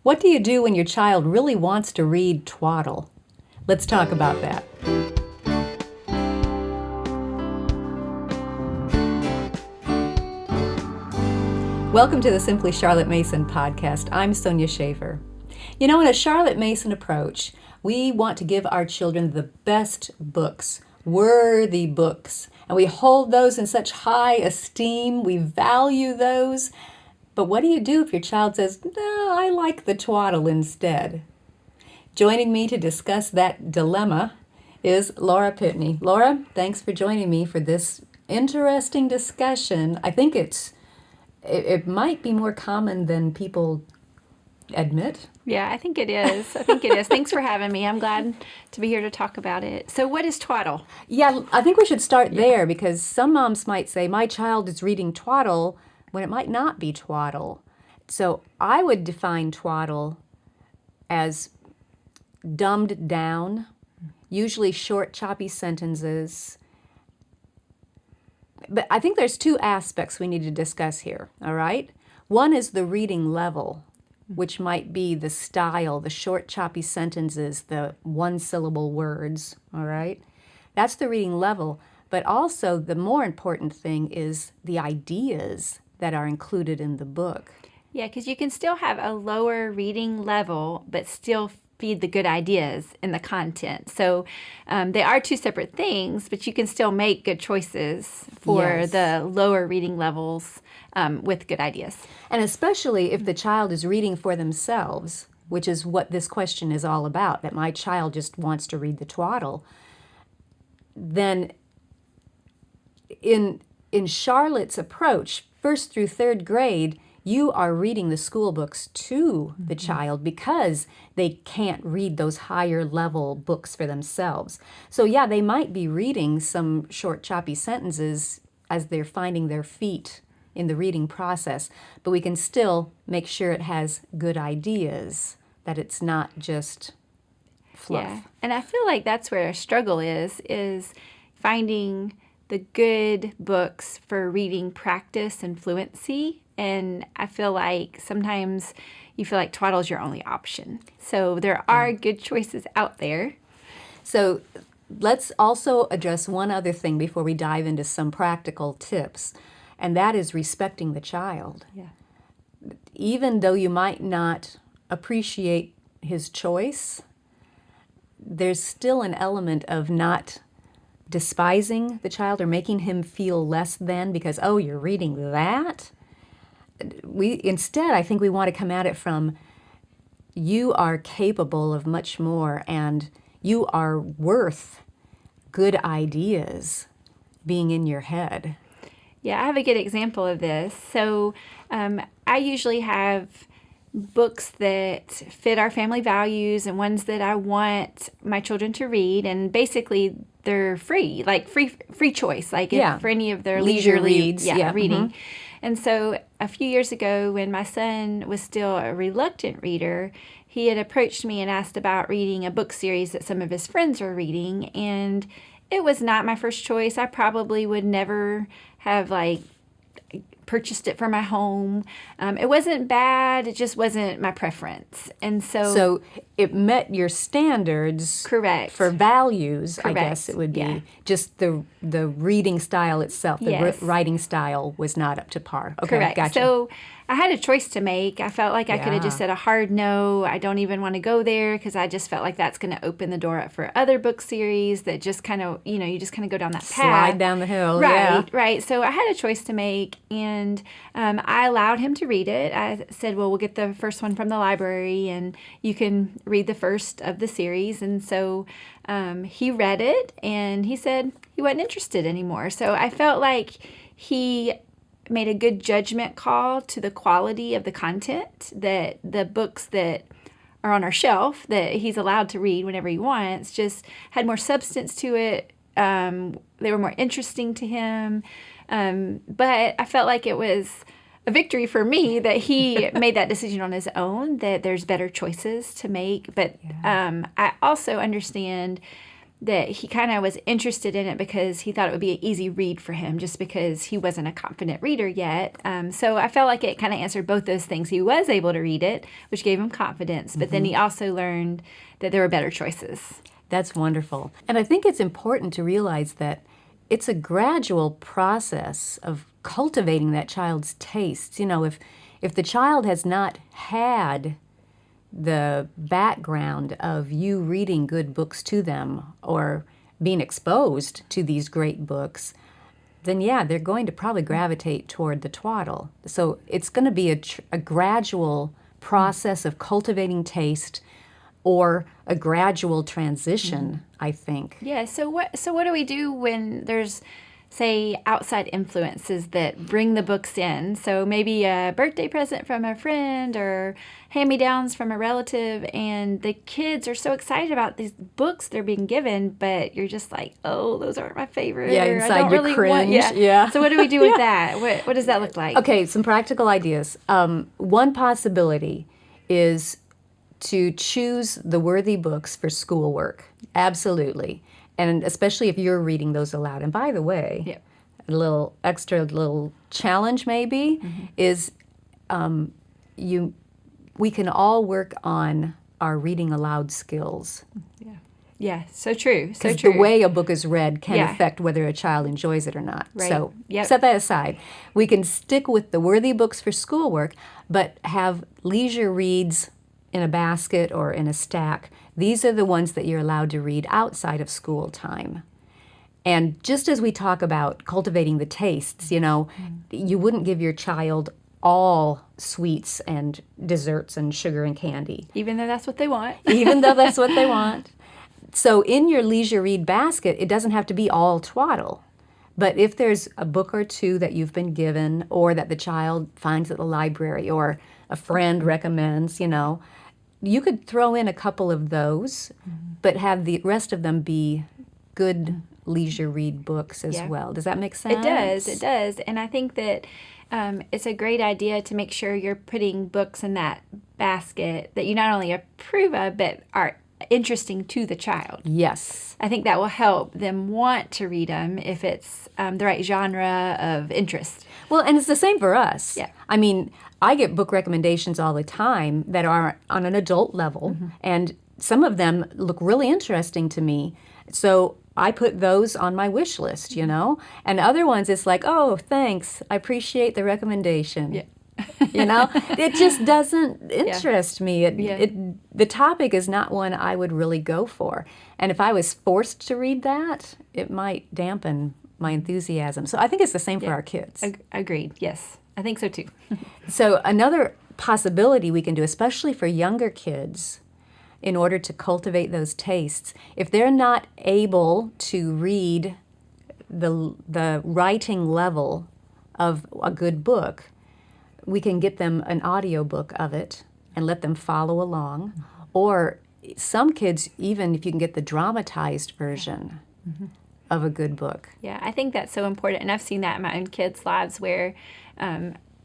What do you do when your child really wants to read twaddle? Let's talk about that. Welcome to the Simply Charlotte Mason podcast. I'm Sonia Schaefer. You know, in a Charlotte Mason approach, we want to give our children the best books, worthy books, and we hold those in such high esteem. We value those. But what do you do if your child says, "No, I like the twaddle instead"? Joining me to discuss that dilemma is Laura Pitney. Laura, thanks for joining me for this interesting discussion. I think it might be more common than people admit. Yeah, I think it is. Thanks for having me. I'm glad to be here to talk about it. So what is twaddle? Yeah, I think we should start there because some moms might say, my child is reading twaddle when it might not be twaddle. So I would define twaddle as dumbed down, usually short, choppy sentences. But I think there's two aspects we need to discuss here, all right? One is the reading level, which might be the style, the short, choppy sentences, the one-syllable words, all right? That's the reading level. But also the more important thing is the ideas that are included in the book. Yeah, because you can still have a lower reading level, but still feed the good ideas in the content. So they are two separate things, but you can still make good choices for the lower reading levels with good ideas. And especially if the child is reading for themselves, which is what this question is all about, that my child just wants to read the twaddle, then in Charlotte's approach, first through third grade, you are reading the school books to the child because they can't read those higher level books for themselves. So yeah, they might be reading some short, choppy sentences as they're finding their feet in the reading process, but we can still make sure it has good ideas, that it's not just fluff. Yeah, and I feel like that's where a struggle is finding the good books for reading practice and fluency. And I feel like sometimes you feel like twaddle is your only option. So there are good choices out there. So let's also address one other thing before we dive into some practical tips, and that is respecting the child. Yeah. Even though you might not appreciate his choice, there's still an element of not despising the child or making him feel less than because, oh, you're reading that? Instead, I think we want to come at it from, you are capable of much more and you are worth good ideas being in your head. Yeah, I have a good example of this. So I usually have books that fit our family values and ones that I want my children to read, and basically they're free, like free choice, like if for any of their leisure reading. Mm-hmm. And so a few years ago, when my son was still a reluctant reader, he had approached me and asked about reading a book series that some of his friends were reading, and it was not my first choice. I probably would never have purchased it for my home. It wasn't bad. It just wasn't my preference. And so it met your standards. Correct. For values, Correct. I guess it would be. Just the reading style itself, the writing style was not up to par. Okay, correct. Gotcha. So I had a choice to make. I felt like I could have just said a hard no. I don't even want to go there because I just felt like that's going to open the door up for other book series that just kind of, you just kind of go down that path. Slide down the hill. Right. So I had a choice to make, and I allowed him to read it. I said, well, we'll get the first one from the library, and you can read the first of the series. And so he read it, and he said he wasn't interested anymore. So I felt like he made a good judgment call to the quality of the content, that the books that are on our shelf that he's allowed to read whenever he wants just had more substance to it. They were more interesting to him. But I felt like it was a victory for me that he made that decision on his own, that there's better choices to make. But I also understand that he kind of was interested in it because he thought it would be an easy read for him just because he wasn't a confident reader yet. So I felt like it kind of answered both those things. He was able to read it, which gave him confidence, but then he also learned that there were better choices. That's wonderful. And I think it's important to realize that it's a gradual process of cultivating that child's tastes. You know, if the child has not had the background of you reading good books to them or being exposed to these great books, then yeah, they're going to probably gravitate toward the twaddle. So it's going to be a gradual process of cultivating taste or a gradual transition, I think. Yeah, so what do we do when there's, say, outside influences that bring the books in? So maybe a birthday present from a friend or hand-me-downs from a relative, and the kids are so excited about these books they're being given, but you're just like, oh, those aren't my favorite. Yeah, or, inside I don't you really cringe. Want, Yeah. So what do we do with that? What does that look like? Okay, some practical ideas. One possibility is to choose the worthy books for schoolwork. Absolutely. And especially if you're reading those aloud. And by the way, Yep. a little challenge maybe is we can all work on our reading aloud skills. Yeah, so true. So Because true. the way a book is read can Yeah. affect whether a child enjoys it or not. Right. So Yep. set that aside. We can stick with the worthy books for schoolwork, but have leisure reads in a basket or in a stack. These are the ones that you're allowed to read outside of school time. And just as we talk about cultivating the tastes, you know, you wouldn't give your child all sweets and desserts and sugar and candy, Even though that's what they want. even though that's what they want. So in your leisure read basket, it doesn't have to be all twaddle. But if there's a book or two that you've been given or that the child finds at the library or a friend recommends, you know, you could throw in a couple of those, but have the rest of them be good leisure read books as Yeah. well. Does that make sense? It does. And I think that it's a great idea to make sure you're putting books in that basket that you not only approve of, but are interesting to the child. Yes. I think that will help them want to read them if it's the right genre of interest. Well, and it's the same for us. Yeah. I mean, I get book recommendations all the time that are on an adult level, and some of them look really interesting to me. So I put those on my wish list, you know? And other ones, it's like, oh, thanks. I appreciate the recommendation. Yeah. You know? It just doesn't interest me. Yeah. The topic is not one I would really go for. And if I was forced to read that, it might dampen my enthusiasm. So I think it's the same for our kids. Agreed. Yes. I think so too. So another possibility we can do, especially for younger kids, in order to cultivate those tastes, if they're not able to read the writing level of a good book, we can get them an audiobook of it and let them follow along. Or some kids, even if you can get the dramatized version of a good book. Yeah, I think that's so important. And I've seen that in my own kids' lives where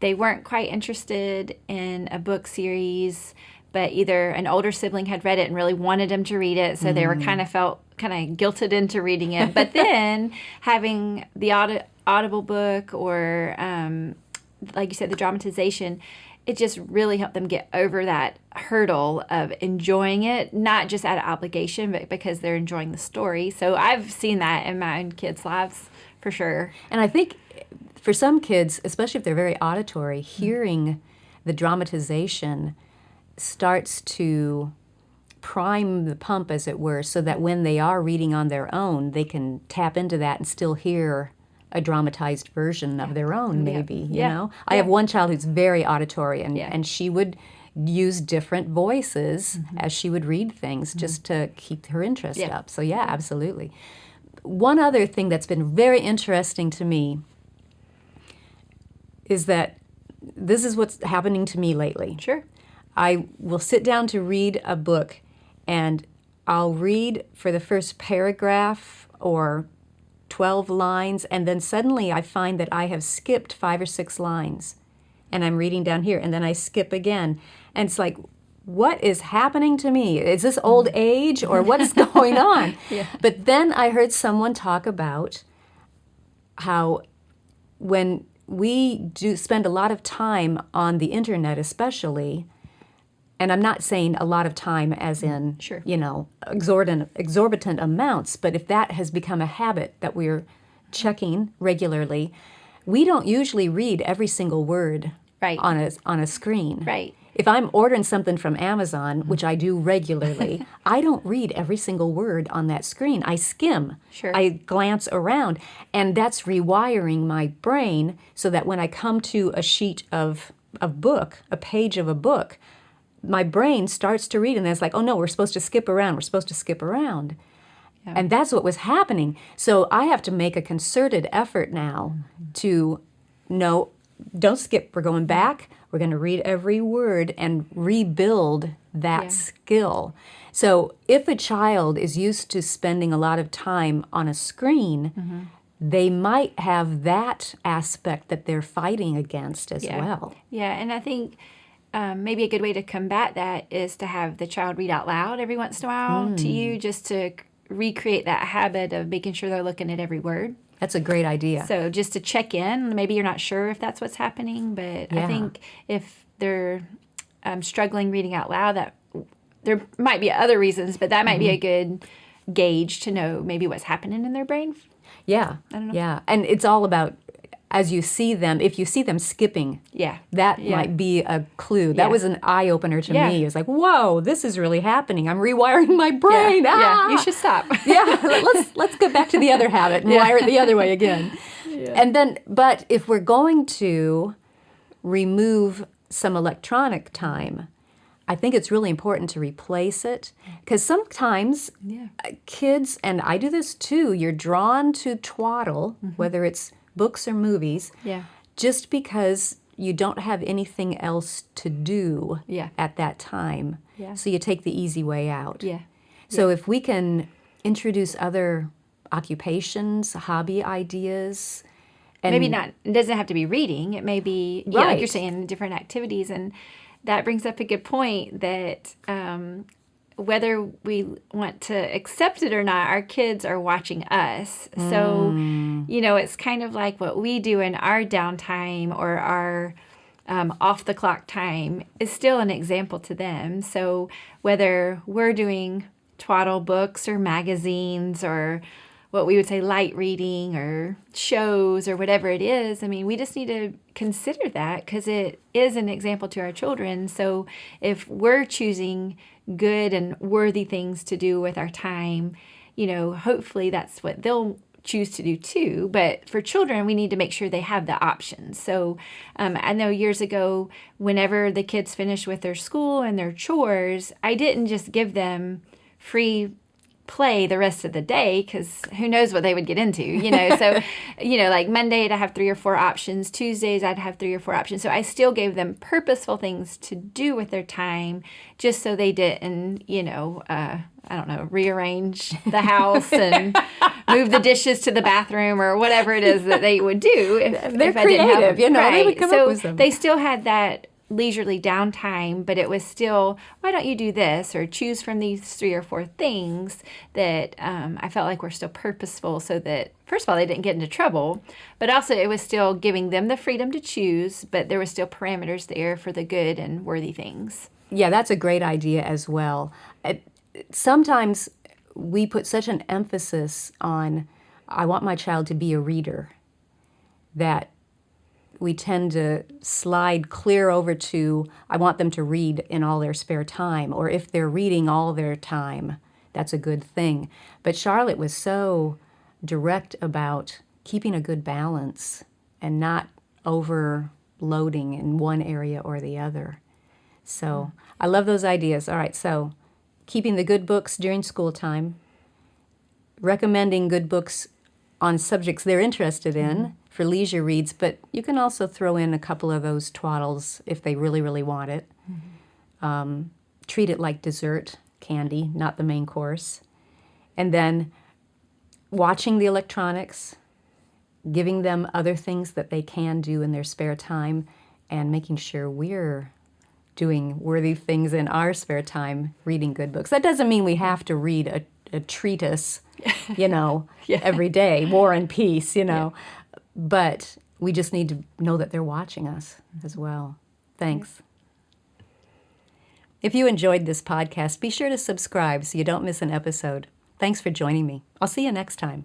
they weren't quite interested in a book series, but either an older sibling had read it and really wanted them to read it, so they were kind of guilted into reading it. But then having the audible book or, like you said, the dramatization, it just really helped them get over that hurdle of enjoying it, not just out of obligation, but because they're enjoying the story. So I've seen that in my own kids' lives for sure. And I think for some kids, especially if they're very auditory, hearing the dramatization starts to prime the pump, as it were, so that when they are reading on their own, they can tap into that and still hear a dramatized version of their own, maybe, you know? I have one child who's very auditory, and she would use different voices as she would read things just to keep her interest up. So yeah, absolutely. One other thing that's been very interesting to me is that this is what's happening to me lately. Sure. I will sit down to read a book, and I'll read for the first paragraph or 12 lines, and then suddenly I find that I have skipped 5 or 6 lines, and I'm reading down here, and then I skip again. And it's like, what is happening to me? Is this old age or what is going on? Yeah. But then I heard someone talk about how when we do spend a lot of time on the internet, especially, and I'm not saying a lot of time as in, Sure. exorbitant amounts, but if that has become a habit that we're checking regularly, we don't usually read every single word Right. on a screen. Right. If I'm ordering something from Amazon, which I do regularly, I don't read every single word on that screen. I skim. Sure. I glance around, and that's rewiring my brain so that when I come to a sheet of a book, a page of a book, my brain starts to read, and then it's like, oh no, we're supposed to skip around. We're supposed to skip around. Yeah. And that's what was happening. So I have to make a concerted effort now to no, don't skip. We're going back. We're going to read every word and rebuild that Yeah. skill. So if a child is used to spending a lot of time on a screen, they might have that aspect that they're fighting against as Yeah. well. Yeah, and I think maybe a good way to combat that is to have the child read out loud every once in a while to you, just to recreate that habit of making sure they're looking at every word. That's a great idea. So just to check in, maybe you're not sure if that's what's happening, but Yeah. I think if they're struggling reading out loud, that there might be other reasons, but that might be a good gauge to know maybe what's happening in their brain. Yeah. don't know. Yeah. And it's all about as you see them, if you see them skipping, Yeah. that Yeah. might be a clue. That Yeah. was an eye opener to Yeah. me. It was like, whoa, this is really happening. I'm rewiring my brain. Yeah. Ah! Yeah. You should stop. Yeah, let's go back to the other habit and wire it the other way again. And then, but if we're going to remove some electronic time, I think it's really important to replace it because sometimes Yeah. kids, and I do this too, you're drawn to twaddle, whether it's books or movies, Yeah. just because you don't have anything else to do Yeah. at that time. Yeah. So you take the easy way out. Yeah. So if we can introduce other occupations, hobby ideas, and Maybe not, it doesn't have to be reading. It may be, yeah, like Right. you're saying, different activities. And that brings up a good point that whether we want to accept it or not, our kids are watching us. So, it's kind of like what we do in our downtime or our off the clock time is still an example to them. So whether we're doing twaddle books or magazines or what we would say light reading or shows or whatever it is, I mean, we just need to consider that because it is an example to our children. So if we're choosing good and worthy things to do with our time, hopefully that's what they'll choose to do too. But for children, we need to make sure they have the options. So I know years ago, whenever the kids finished with their school and their chores, I didn't just give them free play the rest of the day because who knows what they would get into, so like Monday I'd have 3 or 4 options, Tuesdays I'd have 3 or 4 options. So I still gave them purposeful things to do with their time just so they didn't I don't know, rearrange the house and move the dishes to the bathroom or whatever it is that they would do if They're I didn't have creative, them. they would come so up with them. they still had that leisurely downtime, but it was still, why don't you do this or choose from these 3 or 4 things that I felt like were still purposeful so that, first of all, they didn't get into trouble, but also it was still giving them the freedom to choose, but there were still parameters there for the good and worthy things. Yeah, that's a great idea as well. Sometimes we put such an emphasis on, I want my child to be a reader, that we tend to slide clear over to, I want them to read in all their spare time, or if they're reading all their time, that's a good thing. But Charlotte was so direct about keeping a good balance and not overloading in one area or the other. So I love those ideas. All right, so keeping the good books during school time, recommending good books on subjects they're interested in for leisure reads, but you can also throw in a couple of those twaddles if they really, really want it. Treat it like dessert, candy, not the main course. And then watching the electronics, giving them other things that they can do in their spare time, and making sure we're doing worthy things in our spare time, reading good books. That doesn't mean we have to read a treatise, every day, War and Peace, But we just need to know that they're watching us as well. Thanks. If you enjoyed this podcast, be sure to subscribe so you don't miss an episode. Thanks for joining me. I'll see you next time.